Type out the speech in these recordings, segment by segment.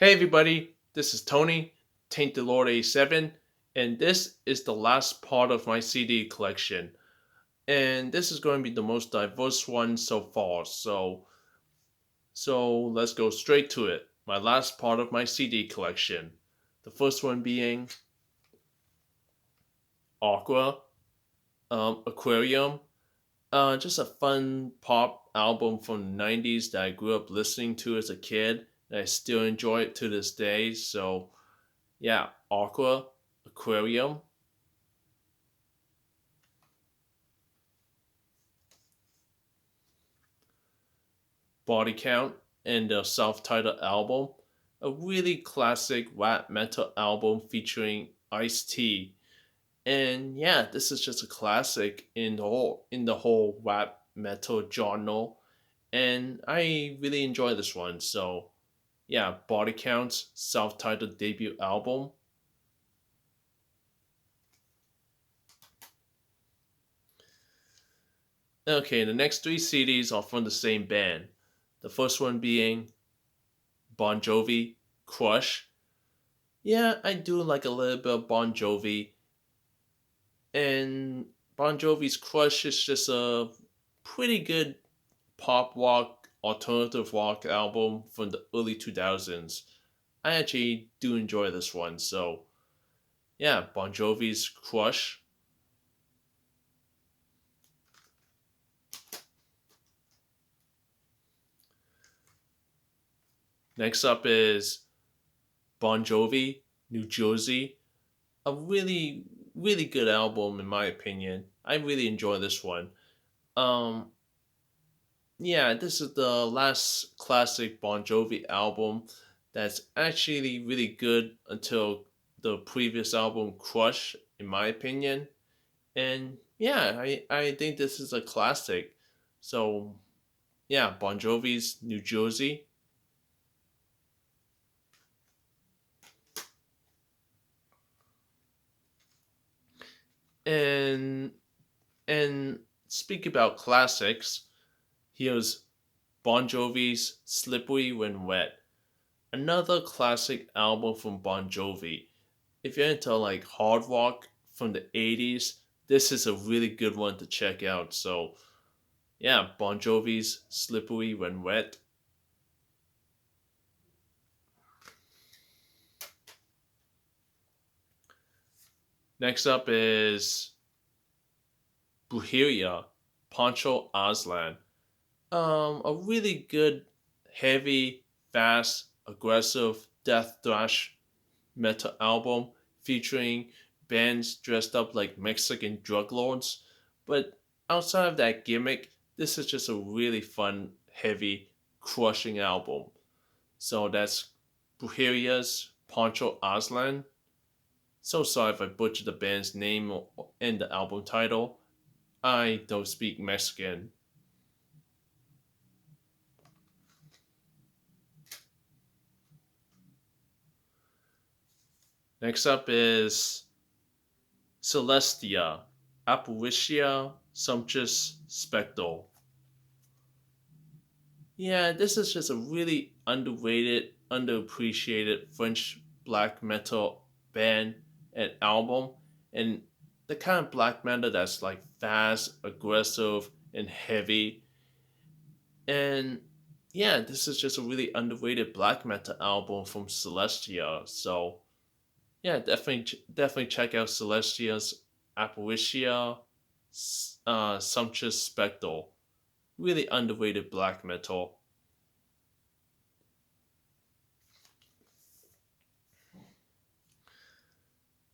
Hey everybody, this is Tony, Taint the Lord A7, and this is the last part of my CD collection. And this is going to be the most diverse one so far. So let's go straight to it. My last part of my CD collection. The first one being Aqua, Aquarium. Just a fun pop album from the 90s that I grew up listening to as a kid, and I still enjoy it to this day. So yeah, Aqua, Aquarium. Body Count, and their self titled album, a really classic rap metal album featuring Ice T. And yeah, this is just a classic in the whole rap metal genre, and I really enjoy this one. So yeah, Body Count's self titled debut album. Okay, the next three CDs are from the same band. The first one being Bon Jovi, Crush. Yeah, I do like a little bit of Bon Jovi, and Bon Jovi's Crush is just a pretty good pop rock, alternative rock album from the early 2000s. I actually do enjoy this one, so yeah, Bon Jovi's Crush. Next up is Bon Jovi, New Jersey. A really, really good album in my opinion. I really enjoy this one. Um, yeah, this is the last classic Bon Jovi album that's actually really good until the previous album Crush, in my opinion. And yeah, I think this is a classic. So yeah, Bon Jovi's New Jersey. And and speak about classics, here's Bon Jovi's Slippery When Wet. Another classic album from Bon Jovi. If you're into like hard rock from the 80s, this is a really good one to check out. So, yeah, Bon Jovi's Slippery When Wet. Next up is Buhiria, Pancho Aslan. A really good, heavy, fast, aggressive death thrash metal album featuring bands dressed up like Mexican drug lords. But outside of that gimmick, this is just a really fun, heavy, crushing album. So that's Buhiria's Pancho Aslan. So sorry if I butchered the band's name and the album title. I don't speak Mexican. Next up is Celestia, Apparitia Sumptuous Spectral. Yeah, this is just a really underrated, underappreciated French black metal band and album. And the kind of black metal that's like fast, aggressive, and heavy. And yeah, this is just a really underrated black metal album from Celestia. So yeah, definitely check out Celestia's Apparitia Sumptuous Spectral. Really underrated black metal.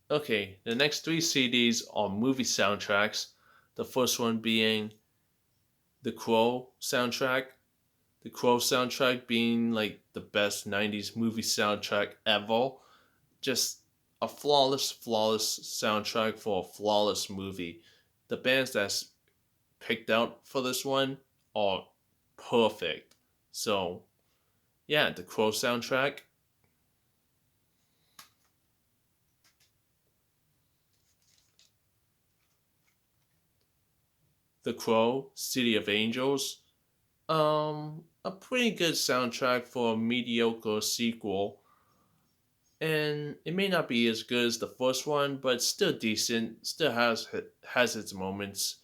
Okay, the next three CDs are movie soundtracks. The first one being the Crow soundtrack. The Crow soundtrack being like the best 90s movie soundtrack ever. Just a flawless soundtrack for a flawless movie. The bands that's picked out for this one are perfect. So, yeah, the Crow soundtrack. The Crow, City of Angels. A pretty good soundtrack for a mediocre sequel. and it may not be as good as the first one, but it's still decent. Still has its moments.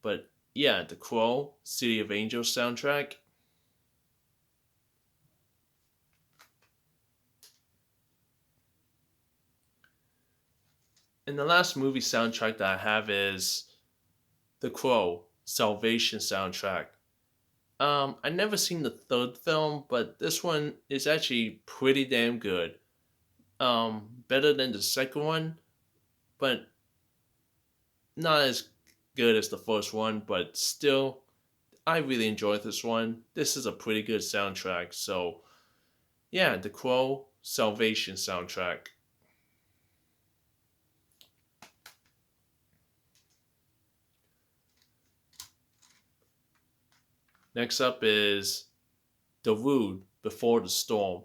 But yeah, The Crow, City of Angels soundtrack. And the last movie soundtrack that I have is The Crow, Salvation soundtrack. I never seen the third film, but this one is actually pretty damn good. Better than the second one, but not as good as the first one. But still, I really enjoyed this one. This is a pretty good soundtrack. So yeah, The Crow, Salvation soundtrack. Next up is Darude, Before the Storm.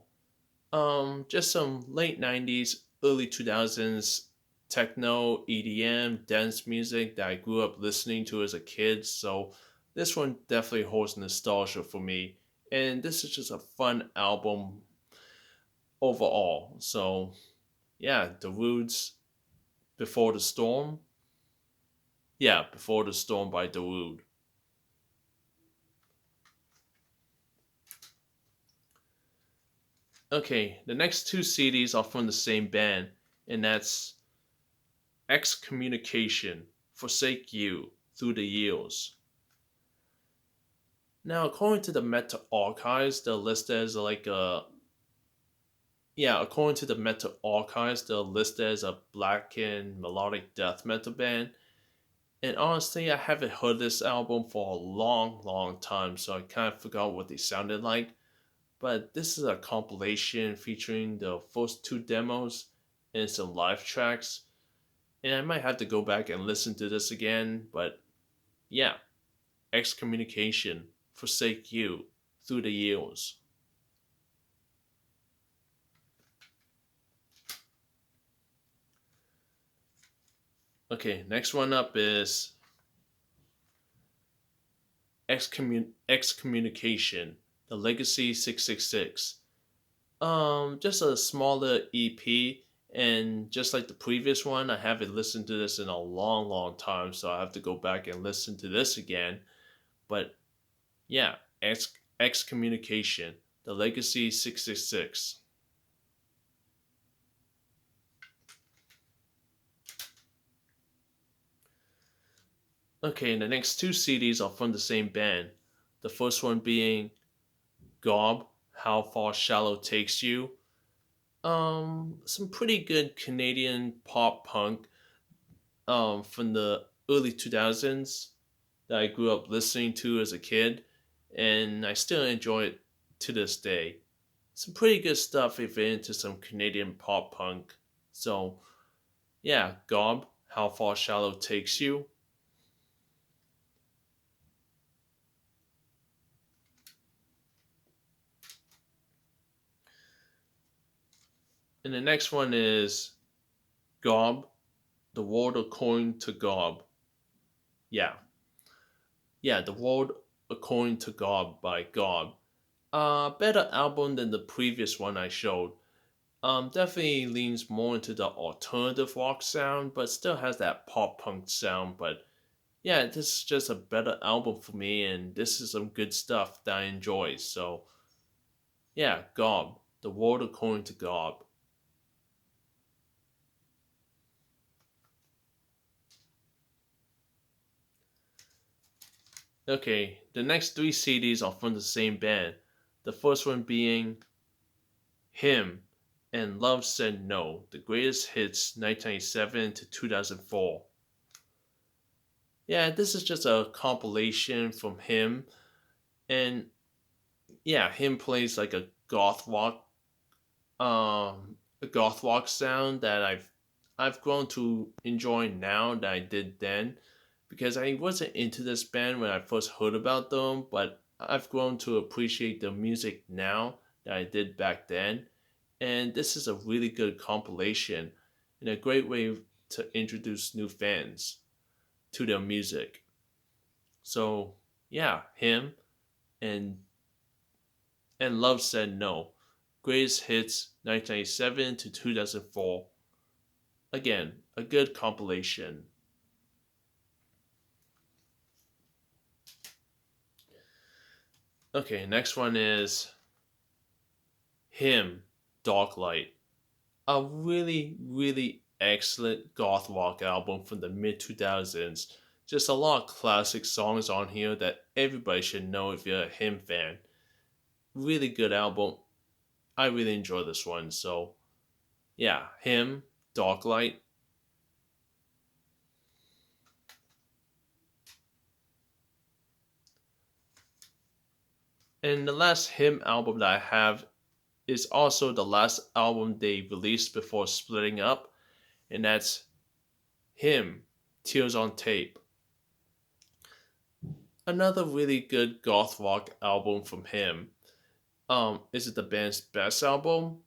Just some late 90s, early 2000s techno, EDM, dance music that I grew up listening to as a kid. So this one definitely holds nostalgia for me. And this is just a fun album overall. So yeah, The Roots, Before the Storm. Yeah, Before the Storm by Darude. Okay, the next two CDs are from the same band, and that's Excommunication, Forsake You, Through the Years. Now, according to the Meta Archives, they're listed as like a according to the Meta Archives, they're listed as a black and melodic death metal band. And honestly, I haven't heard this album for a long, long time, so I kind of forgot what they sounded like. But this is a compilation featuring the first two demos and some live tracks. And I might have to go back and listen to this again, but yeah, Excommunication, Forsake You, Through the Years. Okay, next one up is Excommunication, The Legacy 666. Just a smaller EP, and just like the previous one, I haven't listened to this in a long, long time, so I have to go back and listen to this again. But yeah, Excommunication, The Legacy 666. Okay, the next two CDs are from the same band. The first one being Gob, How Far Shallow Takes You. Some pretty good Canadian pop punk from the early 2000s that I grew up listening to as a kid, and I still enjoy it to this day. Some pretty good stuff if you're into some Canadian pop punk. So, yeah, Gob, How Far Shallow Takes You. And the next one is Gob, The World According to Gob. Yeah, yeah, The World According to Gob by Gob. Better album than the previous one I showed. Definitely leans more into the alternative rock sound, but still has that pop punk sound. But yeah, this is just a better album for me, and this is some good stuff that I enjoy. So yeah, Gob, The World According to Gob. Okay, the next three CDs are from the same band. The first one being Him and Love Said No, the greatest hits 1997 to 2004. Yeah, this is just a compilation from him, and yeah, him plays like a goth rock sound that I've grown to enjoy now that I did then, because I wasn't into this band when I first heard about them, but I've grown to appreciate the music now that I did back then, and this is a really good compilation and a great way to introduce new fans to their music. So yeah, him and Love Said No. Greatest Hits 1997 to 2004. Again, a good compilation. Okay, next one is Him, Darklight. A really, really excellent goth rock album from the mid 2000s. Just a lot of classic songs on here that everybody should know if you're a Him fan. Really good album. I really enjoy this one. So, yeah, Him, Darklight. And the last Him album that I have is also the last album they released before splitting up, and that's Him, Tears on Tape. Another really good goth rock album from him. Is it the band's best album?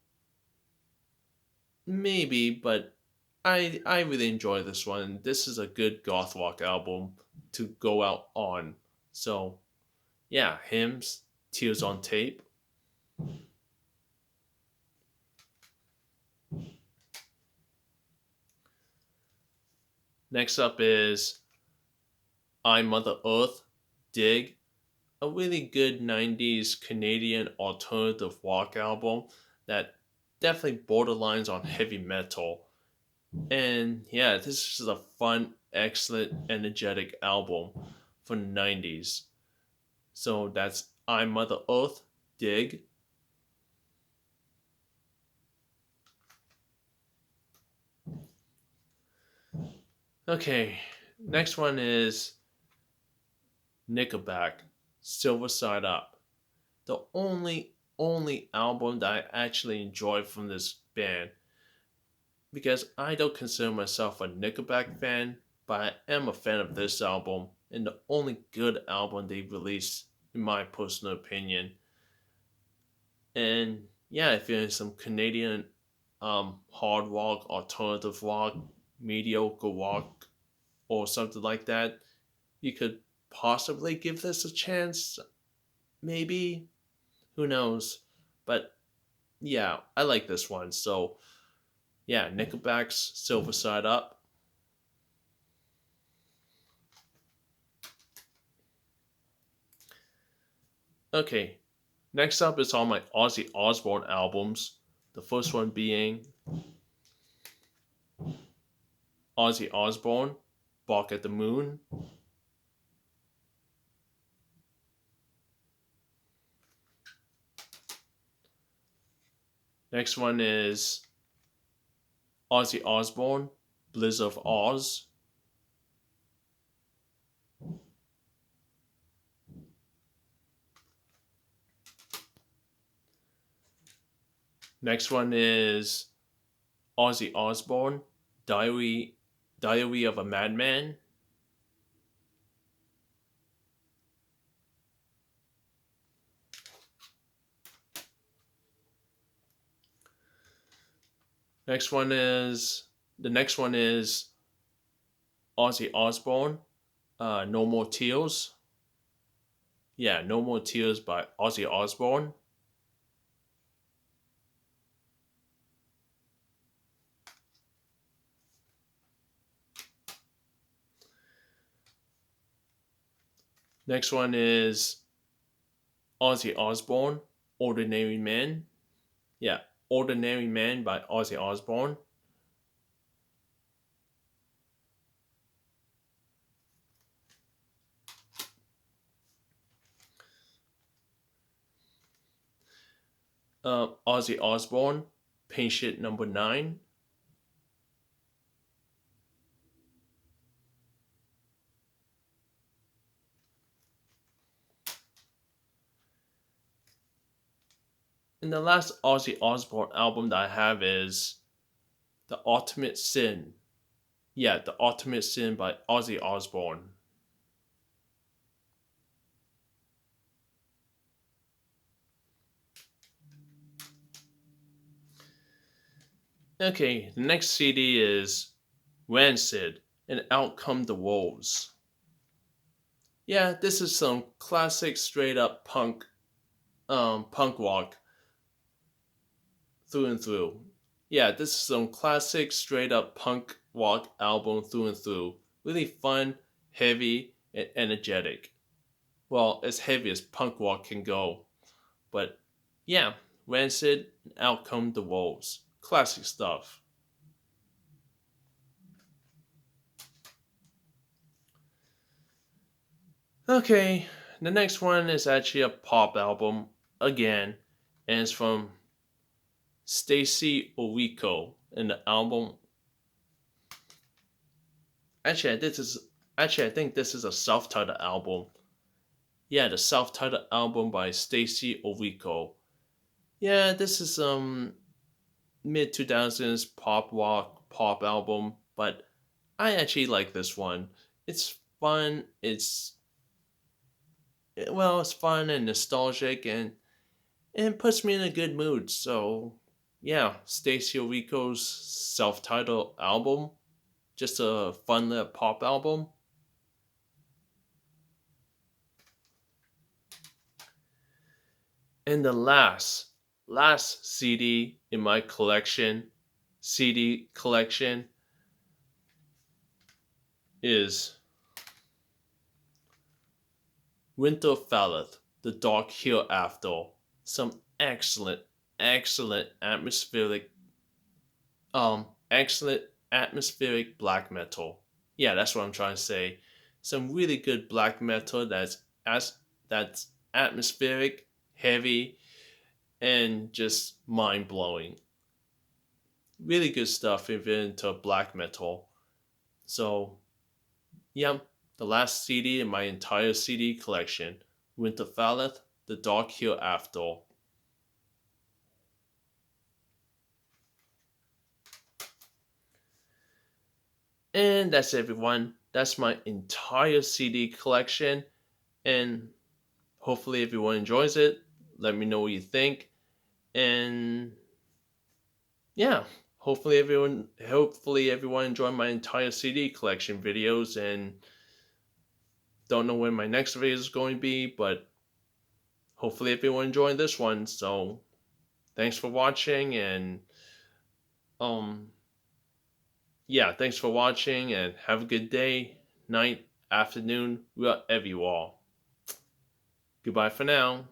Maybe, but I really enjoy this one. This is a good goth rock album to go out on. So yeah, Hymns, Tears on Tape. Next up is I Mother Earth, Dig, a really good 90s Canadian alternative rock album that definitely borderlines on heavy metal. And yeah, this is a fun, excellent, energetic album from the 90s. So that's I Mother Earth, Dig. Okay, next one is Nickelback, Silver Side Up. The only album that I actually enjoy from this band, because I don't consider myself a Nickelback fan, but I am a fan of this album and the only good album they released in my personal opinion. And yeah, if you're in some Canadian hard rock, alternative rock, mediocre rock, or something like that, you could possibly give this a chance. Maybe, who knows? But yeah, I like this one. So yeah, Nickelback's Silver Side Up. Okay, next up is all my Ozzy Osbourne albums. The first one being Ozzy Osbourne, Bark at the Moon. Next one is Ozzy Osbourne, Blizzard of Oz. Next one is Ozzy Osbourne, Diary of a Madman. The next one is Ozzy Osbourne, No More Tears. Yeah, No More Tears by Ozzy Osbourne. Next one is Ozzy Osbourne, Ordinary Man. Yeah, Ordinary Man by Ozzy Osbourne. Ozzy Osbourne, Patient Number 9. And the last Ozzy Osbourne album that I have is The Ultimate Sin. Yeah, The Ultimate Sin by Ozzy Osbourne. Okay, the next CD is Rancid and Out Come the Wolves. Yeah, this is some classic straight up punk rock. through and through. Yeah, this is some classic straight up punk rock album through and through. Really fun, heavy, and energetic. Well, as heavy as punk rock can go. But yeah, Rancid, Out Come the Wolves. Classic stuff. Okay, the next one is actually a pop album again, and it's from Stacy Orrico. And the album, actually, I think this is a self-titled album. Yeah, the self-titled album by Stacy Orrico. Yeah, this is mid 2000s pop rock pop album, but I actually like this one. It's fun. It's fun and nostalgic, and puts me in a good mood. So yeah, Stacy Orrico's self-titled album, just a fun little pop album. And the last CD in my CD collection, is Winter Falleth, The Dark Hereafter. Some excellent excellent atmospheric black metal. Yeah, that's what I'm trying to say. Some really good black metal that's atmospheric, heavy, and just mind blowing. Really good stuff if you're into black metal. So yeah, the last CD in my entire CD collection, Winter Falleth, The Dark Hereafter. And that's everyone. That's my entire CD collection. And hopefully everyone enjoys it. Let me know what you think. And yeah, hopefully everyone enjoyed my entire CD collection videos, and don't know when my next video is going to be, but hopefully everyone enjoyed this one. So thanks for watching, and um yeah, thanks for watching, and have a good day, night, afternoon, wherever you are. Goodbye for now.